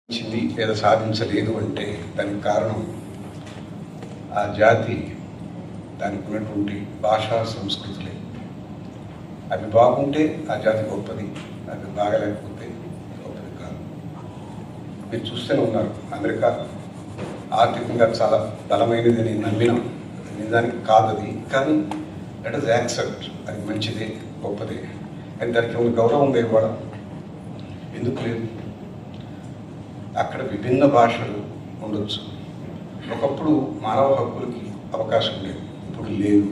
సాధించింది లేదా సాధించలేదు అంటే దానికి కారణం ఆ జాతి దానికి ఉన్నటువంటి భాషా సంస్కృతులే. అవి బాగుంటే ఆ జాతి గొప్పది, అవి బాగలేకపోతే గొప్పది కాదు. మీరు చూస్తూనే ఉన్నారు, అమెరికా ఆర్థికంగా చాలా బలమైనది అని నమ్మినాం, నిజానికి కాదది. కానీ లెట్ us యాక్సెప్ట్, అది మంచిదే, గొప్పదే. కానీ దానికి ఏమైనా గౌరవం లేదు కూడా, ఎందుకు లేదు? అక్కడ విభిన్న భాషలు ఉండొచ్చు. ఒకప్పుడు మానవ హక్కులకి అవకాశం లేదు, ఇప్పుడు లేదు.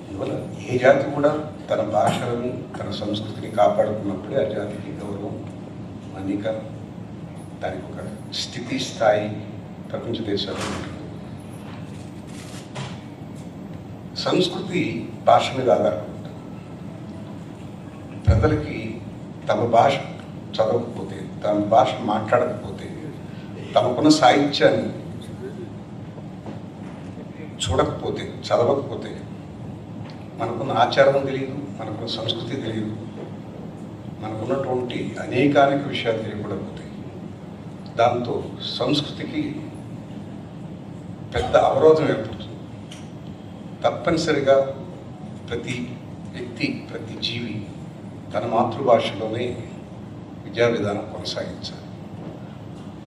అందువల్ల ఏ జాతి కూడా తన భాషలను, తన సంస్కృతిని కాపాడుకున్నప్పుడే ఆ జాతికి గౌరవం, మన్నిక, దానికి ఒక స్థితి స్థాయి ప్రపంచ దేశాల్లో ఉంటుంది. సంస్కృతి భాష మీద ఆధారపడుతుంది. ప్రజలకి తమ భాష చదవకపోతే, తమ భాష మాట్లాడకపోతే, తమకున్న సాహిత్యాన్ని చూడకపోతే, చదవకపోతే మనకున్న ఆచారం తెలియదు, మనకున్న సంస్కృతి తెలియదు, మనకున్నటువంటి అనేకానేక విషయాలు తెలియకుండా పోతాయి. దాంతో సంస్కృతికి పెద్ద అవరోధం ఏర్పడుతుంది. తప్పనిసరిగా ప్రతి వ్యక్తి, ప్రతి జీవి తన మాతృభాషలోనే విద్యా విధానం కొనసాగించాలి.